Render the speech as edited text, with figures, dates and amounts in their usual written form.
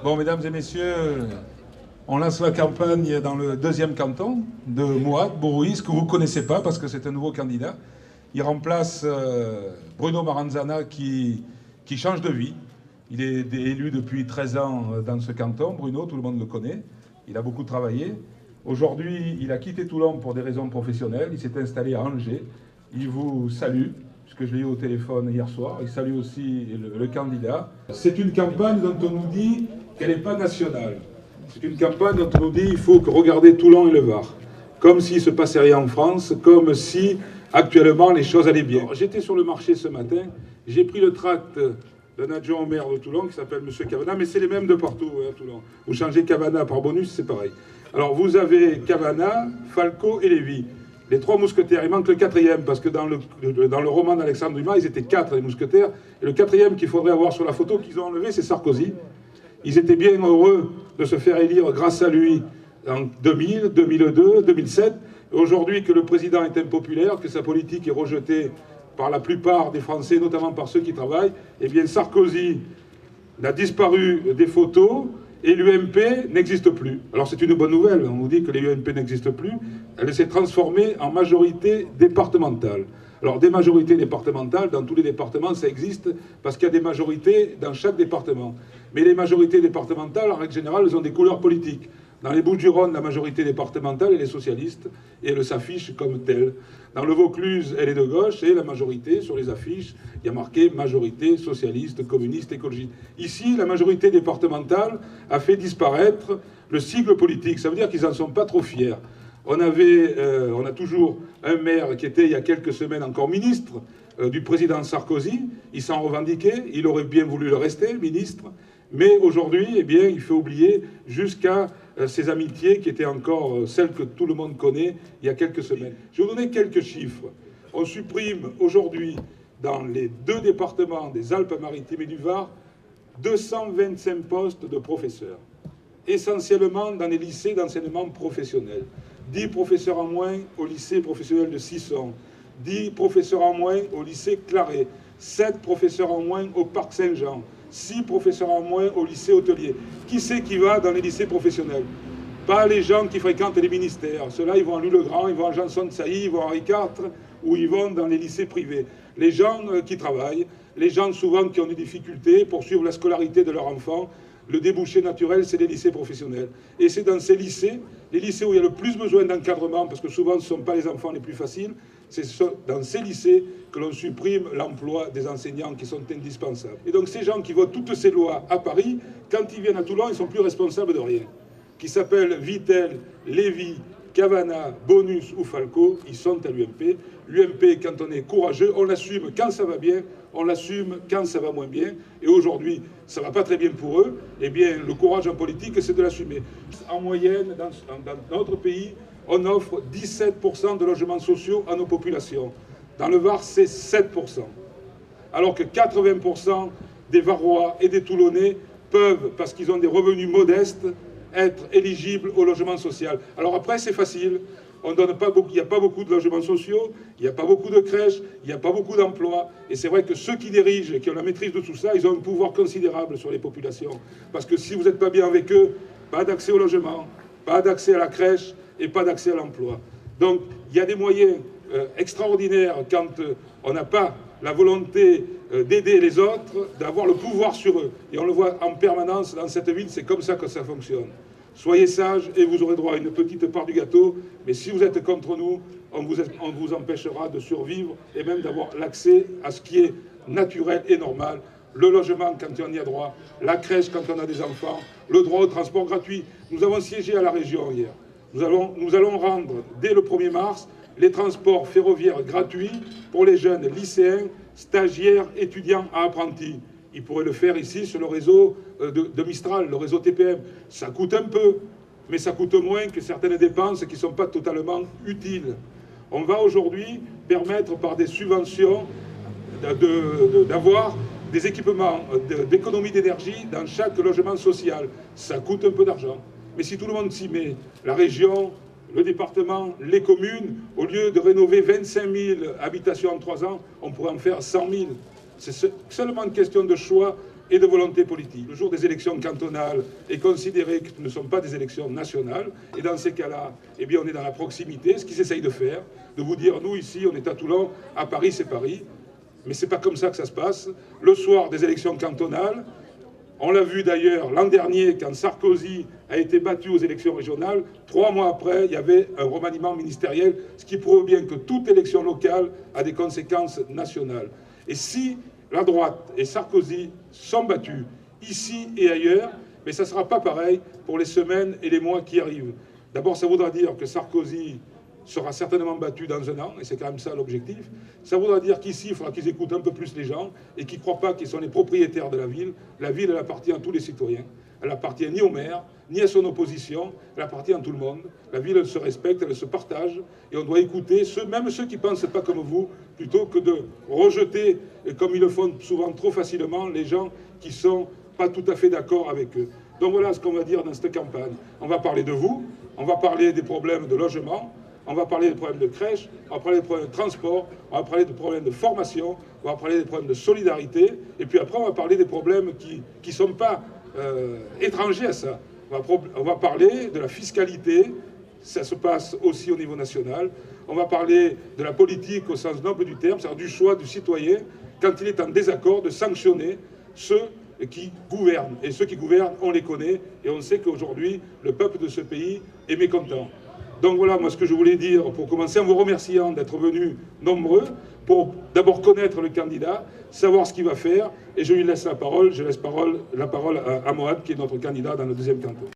Bon, mesdames et messieurs, on lance la campagne dans le deuxième canton de Mouat, Bourrouis, que vous ne connaissez pas parce que c'est un nouveau candidat. Il remplace Bruno Maranzana qui change de vie. Il est élu depuis 13 ans dans ce canton. Bruno, tout le monde le connaît. Il a beaucoup travaillé. Aujourd'hui, il a quitté Toulon pour des raisons professionnelles. Il s'est installé à Angers. Il vous salue, puisque je l'ai eu au téléphone hier soir. Il salue aussi le candidat. C'est une campagne dont on nous dit qu'elle n'est pas nationale. C'est une campagne dont on nous dit qu'il faut regarder Toulon et le Var. Comme s'il ne se passait rien en France, comme si actuellement les choses allaient bien. J'étais sur le marché ce matin, j'ai pris le tract d'un adjoint au maire de Toulon qui s'appelle M. Cavana, mais c'est les mêmes de partout à Toulon. Vous changez Cavana par bonus, c'est pareil. Alors vous avez Cavana, Falco et Lévy. Les trois mousquetaires, il manque le quatrième, parce que dans le roman d'Alexandre Dumas, ils étaient 4 les mousquetaires, et le quatrième qu'il faudrait avoir sur la photo qu'ils ont enlevé, c'est Sarkozy. Ils étaient bien heureux de se faire élire grâce à lui en 2000, 2002, 2007. Aujourd'hui que le président est impopulaire, que sa politique est rejetée par la plupart des Français, notamment par ceux qui travaillent, eh bien Sarkozy a disparu des photos et l'UMP n'existe plus. Alors c'est une bonne nouvelle, on nous dit que l'UMP n'existe plus, elle s'est transformée en majorité départementale. Alors des majorités départementales, dans tous les départements ça existe, parce qu'il y a des majorités dans chaque département. Mais les majorités départementales, en règle générale, elles ont des couleurs politiques. Dans les Bouches-du-Rhône, la majorité départementale, elle est socialiste, et elle s'affiche comme telle. Dans le Vaucluse, elle est de gauche, et la majorité, sur les affiches, il y a marqué majorité socialiste, communiste, écologiste. Ici, la majorité départementale a fait disparaître le sigle politique. Ça veut dire qu'ils n'en sont pas trop fiers. On a toujours un maire qui était, il y a quelques semaines, encore ministre du président Sarkozy. Il s'en revendiquait, il aurait bien voulu le rester, ministre. Mais aujourd'hui, eh bien, il fait oublier jusqu'à ses amitiés qui étaient encore celles que tout le monde connaît il y a quelques semaines. Je vais vous donner quelques chiffres. On supprime aujourd'hui, dans les 2 départements des Alpes-Maritimes et du Var, 225 postes de professeurs, essentiellement dans les lycées d'enseignement professionnel. 10 professeurs en moins au lycée professionnel de Sisson, 10 professeurs en moins au lycée Claret, 7 professeurs en moins au Parc Saint-Jean, 6 professeurs en moins au lycée hôtelier. Qui c'est qui va dans les lycées professionnels? Pas les gens qui fréquentent les ministères. Ceux-là, ils vont à Louis-le-Grand, ils vont à Janson de Sailly, ils vont à Henri IV, ou ils vont dans les lycées privés. Les gens qui travaillent, les gens souvent qui ont des difficultés pour suivre la scolarité de leur enfant, le débouché naturel, c'est les lycées professionnels. Et c'est dans ces lycées, les lycées où il y a le plus besoin d'encadrement, parce que souvent ce ne sont pas les enfants les plus faciles, c'est dans ces lycées que l'on supprime l'emploi des enseignants qui sont indispensables. Et donc ces gens qui votent toutes ces lois à Paris, quand ils viennent à Toulon, ils ne sont plus responsables de rien. Qui s'appellent Vittel, Lévy, Cavana, Bonus ou Falco, ils sont à l'UMP. L'UMP, quand on est courageux, on l'assume quand ça va bien, on l'assume quand ça va moins bien. Et aujourd'hui, ça ne va pas très bien pour eux. Eh bien, le courage en politique, c'est de l'assumer. En moyenne, dans notre pays, on offre 17% de logements sociaux à nos populations. Dans le Var, c'est 7%. Alors que 80% des Varois et des Toulonnais peuvent, parce qu'ils ont des revenus modestes, être éligibles au logement social. Alors après, c'est facile. On donne pas beaucoup, il n'y a pas beaucoup de logements sociaux, il n'y a pas beaucoup de crèches, il n'y a pas beaucoup d'emplois. Et c'est vrai que ceux qui dirigent, qui ont la maîtrise de tout ça, ils ont un pouvoir considérable sur les populations. Parce que si vous n'êtes pas bien avec eux, pas d'accès au logement, pas d'accès à la crèche et pas d'accès à l'emploi. Donc il y a des moyens extraordinaires quand on n'a pas la volonté d'aider les autres, d'avoir le pouvoir sur eux. Et on le voit en permanence dans cette ville, c'est comme ça que ça fonctionne. Soyez sages et vous aurez droit à une petite part du gâteau, mais si vous êtes contre nous, on vous empêchera de survivre et même d'avoir l'accès à ce qui est naturel et normal. Le logement quand on y a droit, la crèche quand on a des enfants, le droit au transport gratuit. Nous avons siégé à la région hier. Nous allons rendre, dès le 1er mars, les transports ferroviaires gratuits pour les jeunes lycéens, stagiaires, étudiants à apprentis. Ils pourraient le faire ici sur le réseau de Mistral, le réseau TPM. Ça coûte un peu, mais ça coûte moins que certaines dépenses qui ne sont pas totalement utiles. On va aujourd'hui permettre par des subventions d'avoir des équipements d'économie d'énergie dans chaque logement social. Ça coûte un peu d'argent. Mais si tout le monde s'y met, la région, le département, les communes, au lieu de rénover 25 000 habitations en 3 ans, on pourrait en faire 100 000. C'est seulement une question de choix et de volonté politique. Le jour des élections cantonales est considéré que ce ne sont pas des élections nationales, et dans ces cas-là, eh bien, on est dans la proximité, ce qu'ils essayent de faire, de vous dire, nous ici, on est à Toulon, à Paris, c'est Paris, mais c'est pas comme ça que ça se passe. Le soir des élections cantonales, on l'a vu d'ailleurs l'an dernier, quand Sarkozy a été battu aux élections régionales, 3 mois après, il y avait un remaniement ministériel, ce qui prouve bien que toute élection locale a des conséquences nationales. Et si la droite et Sarkozy sont battus ici et ailleurs, mais ça ne sera pas pareil pour les semaines et les mois qui arrivent. D'abord, ça voudra dire que Sarkozy sera certainement battu dans un an, et c'est quand même ça l'objectif. Ça voudra dire qu'ici, il faudra qu'ils écoutent un peu plus les gens et qu'ils ne croient pas qu'ils sont les propriétaires de la ville. La ville, elle appartient à tous les citoyens. Elle appartient ni au maire, ni à son opposition, elle appartient à tout le monde. La ville, elle se respecte, elle se partage, et on doit écouter même ceux qui ne pensent pas comme vous, plutôt que de rejeter, comme ils le font souvent trop facilement, les gens qui ne sont pas tout à fait d'accord avec eux. Donc voilà ce qu'on va dire dans cette campagne. On va parler de vous, on va parler des problèmes de logement, on va parler des problèmes de crèche, on va parler des problèmes de transport, on va parler des problèmes de formation, on va parler des problèmes de solidarité, et puis après on va parler des problèmes qui ne sont pas étrangers à ça. On va parler de la fiscalité, ça se passe aussi au niveau national. On va parler de la politique au sens noble du terme, c'est-à-dire du choix du citoyen, quand il est en désaccord, de sanctionner ceux qui gouvernent. Et ceux qui gouvernent, on les connaît, et on sait qu'aujourd'hui, le peuple de ce pays est mécontent. Donc voilà, moi, ce que je voulais dire, pour commencer, en vous remerciant d'être venus nombreux, pour d'abord connaître le candidat, savoir ce qu'il va faire, et je lui laisse la parole. Je laisse la parole à Moad, qui est notre candidat dans le deuxième canton.